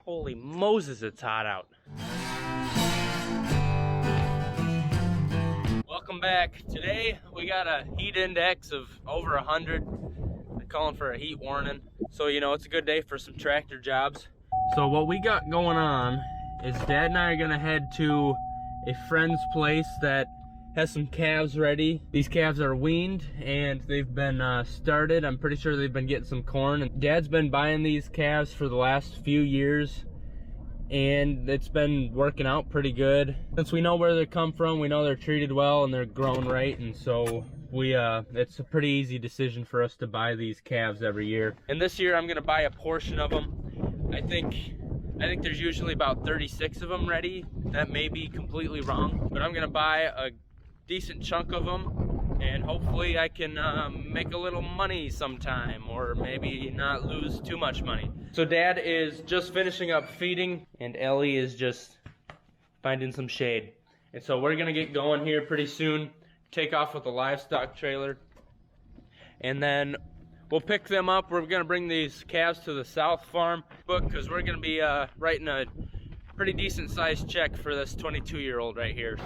Holy Moses, it's hot out. Welcome back. Today we got a heat index of over 100. They're calling for a heat warning. So, you know, it's a good day for some tractor jobs. So what we got going on is Dad and I are gonna head to a friend's place that has some calves ready. These calves are weaned and they've been started. I'm pretty sure they've been getting some corn. And Dad's been buying these calves for the last few years and it's been working out pretty good. Since we know where they come from, we know they're treated well and they're grown right, and so it's a pretty easy decision for us to buy these calves every year. And this year I'm gonna buy a portion of them. I think there's usually about 36 of them ready. That may be completely wrong, but I'm gonna buy a decent chunk of them and hopefully I can make a little money sometime, or maybe not lose too much money. So Dad is just finishing up feeding and Ellie is just finding some shade. And so we're gonna get going here pretty soon, take off with the livestock trailer, and then we'll pick them up. We're gonna bring these calves to the South Farm book because we're gonna be writing a pretty decent sized check for this 22-year-old right here.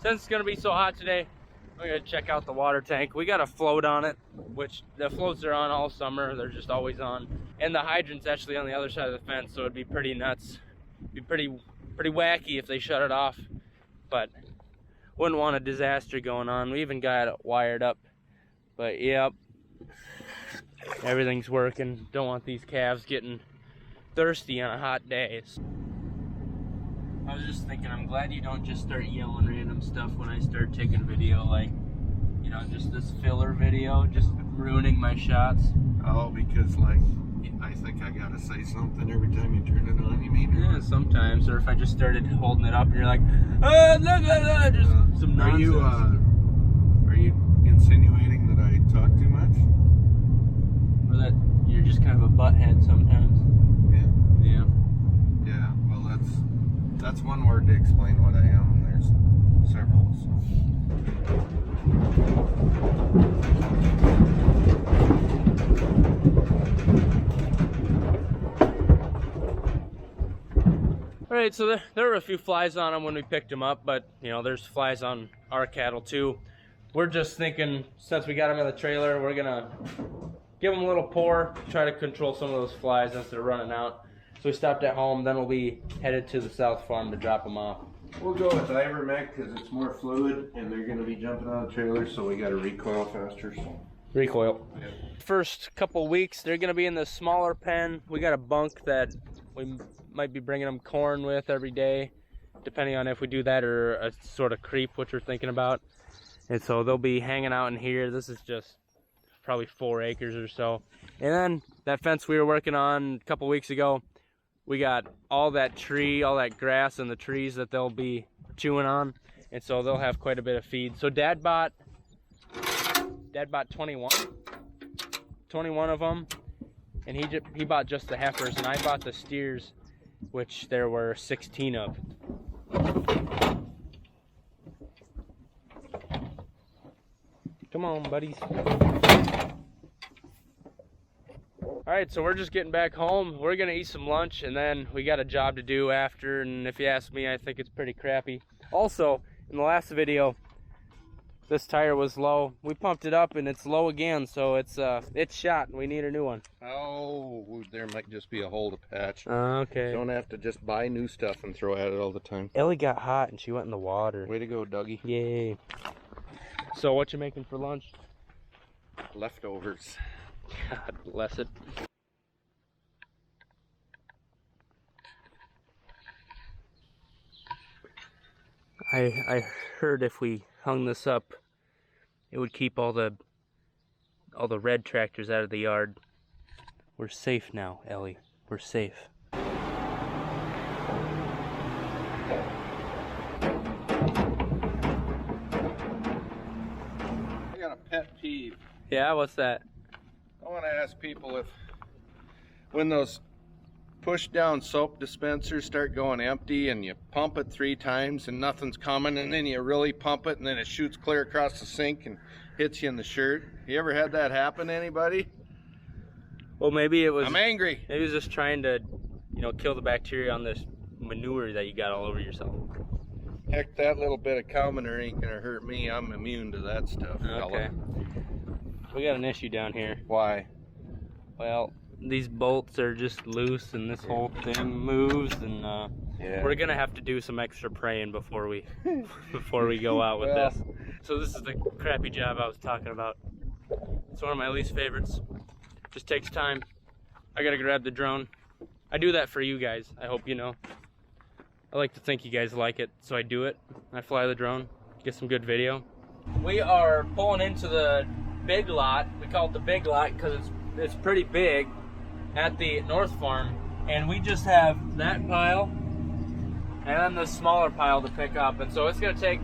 Since it's gonna be so hot today, we're gonna check out the water tank. We got a float on it, which the floats are on all summer. They're just always on. And the hydrant's actually on the other side of the fence, so it'd be pretty nuts. It'd be pretty wacky if they shut it off, but wouldn't want a disaster going on. We even got it wired up, but yep, everything's working. Don't want these calves getting thirsty on a hot day. I was just thinking, I'm glad you don't just start yelling random stuff when I start taking video, like, you know, just this filler video, just ruining my shots. Oh, because, like, I think I gotta say something every time you turn it on, you mean? Yeah, sometimes. Or if I just started holding it up and you're like, blah, blah, blah, just some nonsense. Are you insinuating that I talk too much? Or that you're just kind of a butthead sometimes? Yeah. Yeah, well, that's one word to explain what I am, and there's several, so. Alright, so there were a few flies on them when we picked them up, but, you know, there's flies on our cattle too. We're just thinking, since we got them in the trailer, we're gonna give them a little pour, try to control some of those flies as they're running out. So we stopped at home, then we'll be headed to the South Farm to drop them off. We'll go with Ivermectin because it's more fluid and they're going to be jumping on the trailer, so we got to recoil faster. So. Recoil. Yeah. First couple weeks, they're going to be in the smaller pen. We got a bunk that we might be bringing them corn with every day, depending on if we do that or a sort of creep, which we're thinking about. And so they'll be hanging out in here. This is just probably 4 acres or so. And then that fence we were working on a couple weeks ago, we got all that tree, all that grass and the trees that they'll be chewing on, and so they'll have quite a bit of feed. So Dad bought 21 of them, and he bought just the heifers, and I bought the steers, which there were 16 of. Come on, buddies. Alright, so we're just getting back home. We're gonna eat some lunch and then we got a job to do after, and if you ask me, I think it's pretty crappy. Also, in the last video, this tire was low. We pumped it up and it's low again, so it's shot and we need a new one. Oh, there might just be a hole to patch. Okay. Don't have to just buy new stuff and throw at it all the time. Ellie got hot and she went in the water. Way to go, Dougie. Yay. So what you making for lunch? Leftovers. God bless it. I heard if we hung this up, it would keep all the red tractors out of the yard. We're safe now, Ellie. We're safe. I got a pet peeve. Yeah, what's that? I want to ask people if, when those push down soap dispenser, start going empty, and you pump it 3 times and nothing's coming, and then you really pump it and then it shoots clear across the sink and hits you in the shirt. You ever had that happen to anybody? Well, maybe it was... I'm angry. Maybe it was just trying to, you know, kill the bacteria on this manure that you got all over yourself. Heck, that little bit of cow manure ain't gonna hurt me. I'm immune to that stuff, fella. Okay. We got an issue down here. Why? Well, these bolts are just loose and this whole thing moves, and Yeah. we're gonna have to do some extra praying before we go out with Well. this. So this is the crappy job I was talking about. It's one of my least favorites. Just takes time. I gotta grab the drone. I do that for you guys, I hope you know. I like to think you guys like it, so I do it. I fly the drone, get some good video. We are pulling into the big lot. We call it the big lot because it's pretty big at the North Farm. And we just have that pile and then the smaller pile to pick up. And so it's gonna take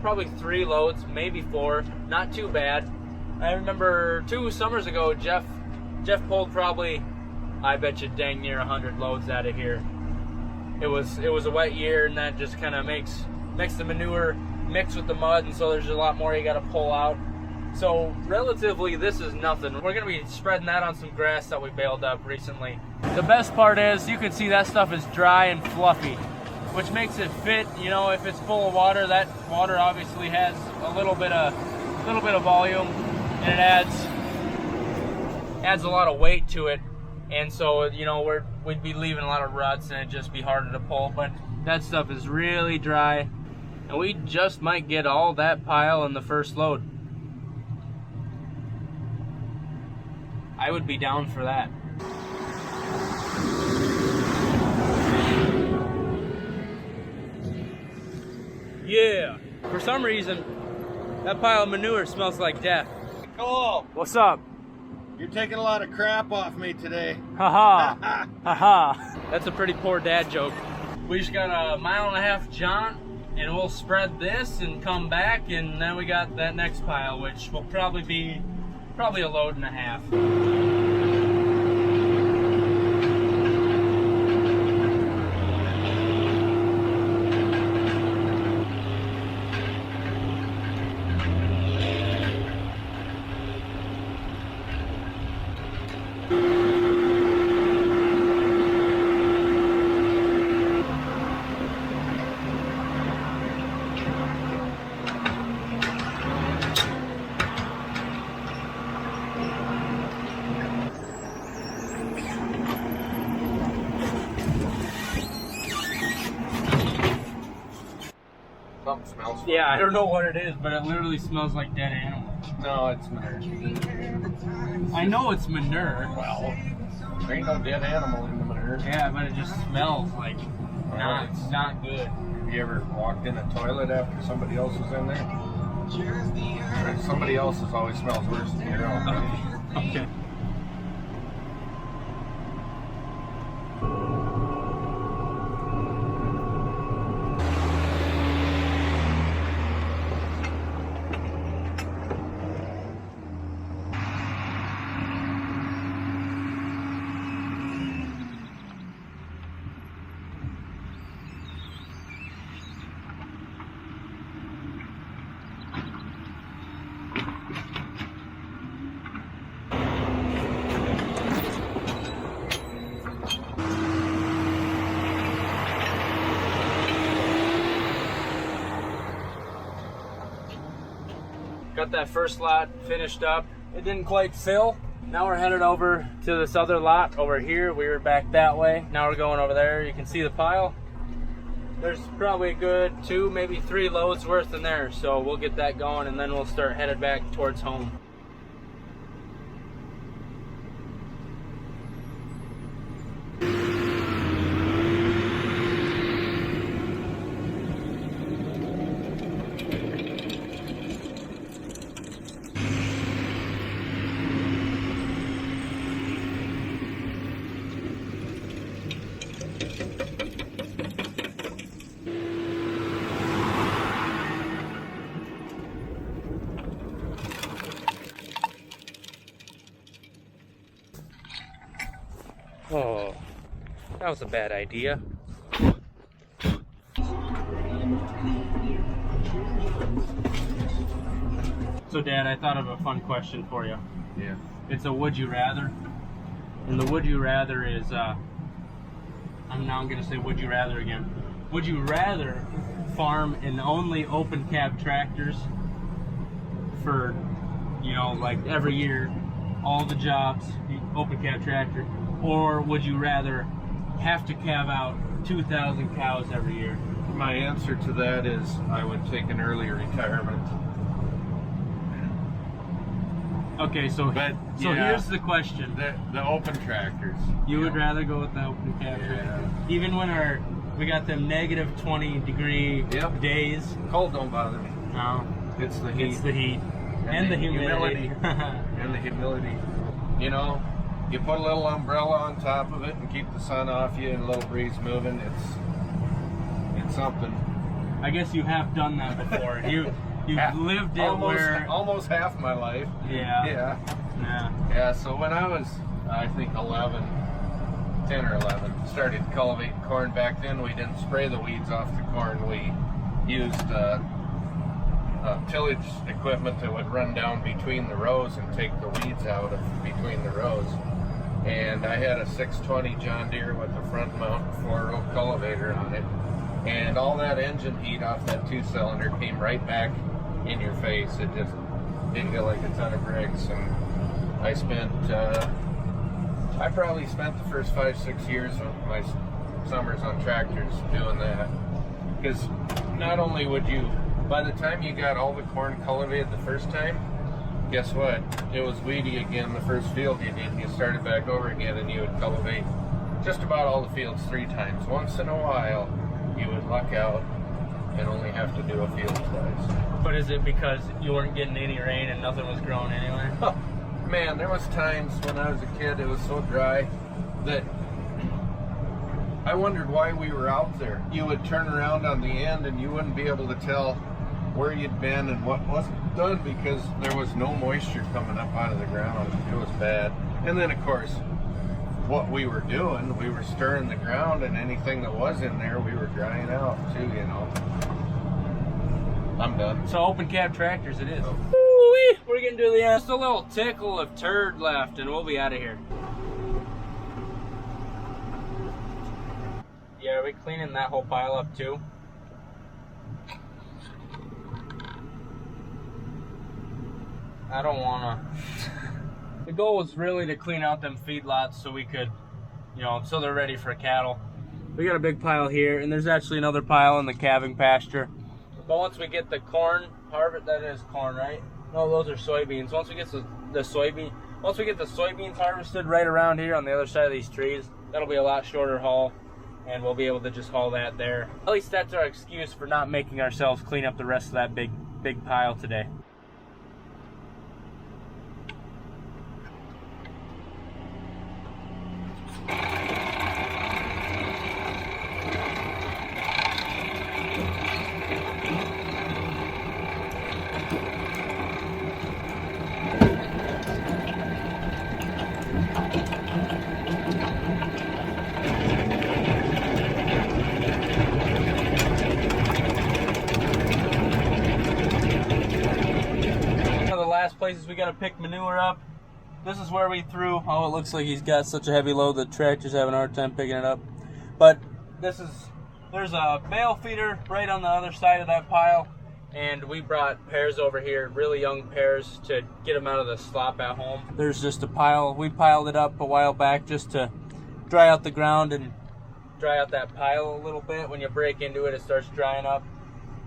probably 3 loads, maybe 4, not too bad. I remember 2 summers ago, Jeff pulled probably, I bet you dang near 100 loads out of here. It was a wet year, and that just kind of makes the manure mix with the mud, and so there's a lot more you got to pull out. So relatively, this is nothing. We're gonna be spreading that on some grass that we baled up recently. The best part is you can see that stuff is dry and fluffy, which makes it fit. You know, if it's full of water, that water obviously has a little bit of volume, and it adds a lot of weight to it. And so, you know, we'd be leaving a lot of ruts and it'd just be harder to pull. But that stuff is really dry, and we just might get all that pile in the first load. I would be down for that. Yeah. For some reason, that pile of manure smells like death. Cool. What's up? You're taking a lot of crap off me today. Haha. Haha. That's a pretty poor dad joke. We just got a 1.5 mile jaunt, and we'll spread this and come back, and then we got that next pile, which will probably be a load and a half. Something smells funny. Yeah, I don't know what it is, but it literally smells like dead animal. No, it's manure. I know it's manure. Well, there ain't no dead animal in the manure. Yeah, but it just smells like not good. Have you ever walked in a toilet after somebody else was in there? Somebody else's always smells worse than your own. Okay. Got that first lot finished up. It didn't quite fill. Now we're headed over to this other lot over here. We were back that way. Now we're going over there. You can see the pile. There's probably a good 2, maybe 3 loads worth in there. So we'll get that going, and then we'll start headed back towards home. Oh, That was a bad idea. So Dad, I thought of a fun question for you. Yeah. It's a would you rather. And the would you rather is, I'm gonna say would you rather again. Would you rather farm in only open cab tractors for, you know, like every year, all the jobs, open cab tractor, or would you rather have to calve out 2,000 cows every year? My answer to that is I would take an early retirement. Okay, so yeah, here's the question. The open tractors. You would rather go with the open cab tractor? Even when we got them negative 20-degree days? Cold don't bother me. No. It's the heat. It's the heat. And the humidity. And the humidity. You know, you put a little umbrella on top of it and keep the sun off you and a little breeze moving. It's something. I guess you have done that before. You've lived it almost half my life. Yeah. Yeah, so when I was, I think 10 or 11, started cultivating corn. Back then we didn't spray the weeds off the corn. We used tillage equipment that would run down between the rows and take the weeds out of between the rows. And I had a 620 John Deere with a front mount 4-row cultivator on it. And all that engine heat off that 2-cylinder came right back in your face. It just hit you like a ton of bricks. And I probably spent the first 5-6 years of my summers on tractors doing that. Because not only would you, by the time you got all the corn cultivated the first time, guess what? It was weedy again the first field you did. You started back over again and you would cultivate just about all the fields 3 times. Once in a while, you would luck out and only have to do a field twice. But is it because you weren't getting any rain and nothing was growing anyway? Oh, man, there was times when I was a kid, it was so dry that I wondered why we were out there. You would turn around on the end and you wouldn't be able to tell where you'd been and what wasn't done because there was no moisture coming up out of the ground. It was bad. And then, of course, what we were doing, we were stirring the ground, and anything that was in there, we were drying out too, you know. I'm done. So open cab tractors it is. Woo-wee! We're getting to the end. Just a little tickle of turd left, and we'll be out of here. Yeah, are we cleaning that whole pile up too? I don't wanna. The goal was really to clean out them feedlots so we could, you know, so they're ready for cattle. We got a big pile here, and there's actually another pile in the calving pasture. But once we get the corn harvest, that is corn, right? No, those are soybeans. Once we get the soybeans harvested right around here on the other side of these trees, that'll be a lot shorter haul, and we'll be able to just haul that there. At least that's our excuse for not making ourselves clean up the rest of that big pile today. Places we got to pick manure up. This is where we threw. Oh, it looks like he's got such a heavy load that tractor's having a hard time picking it up. But there's a bale feeder right on the other side of that pile, and we brought pears over here, really young pears, to get them out of the slop at home. There's just a pile. We piled it up a while back just to dry out the ground and dry out that pile a little bit. When you break into it, it starts drying up.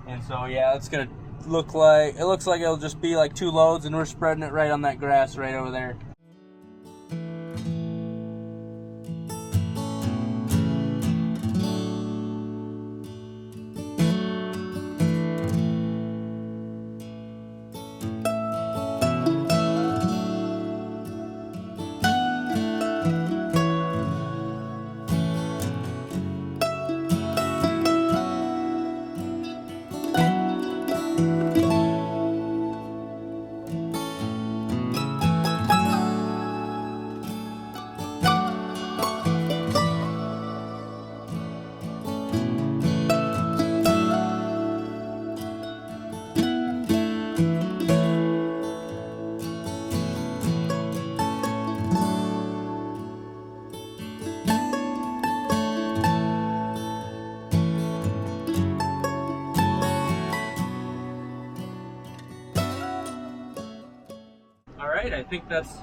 And so yeah, it's gonna looks like it'll just be like 2 loads, and we're spreading it right on that grass right over there. right, I think that's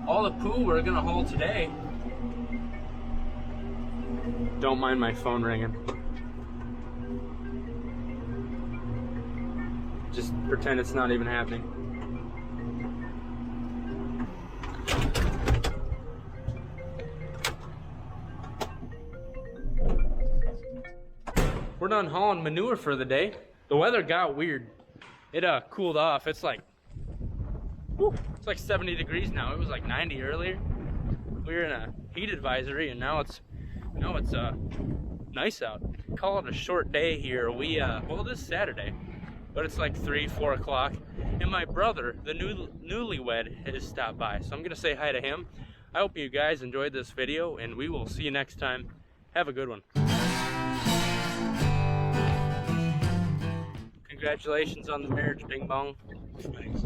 all the poo we're gonna haul today. Don't mind my phone ringing. Just pretend it's not even happening. We're done hauling manure for the day. The weather got weird. It cooled off. It's like, whew, it's like 70 degrees now. It was like 90 earlier. We were in a heat advisory, and now it's nice out. Call it a short day here. Well, it is Saturday, but it's like 3, 4 o'clock, and my brother, the newlywed, has stopped by, so I'm gonna say hi to him. I hope you guys enjoyed this video, and we will see you next time. Have a good one. Congratulations on the marriage, Bing Bong. Thanks.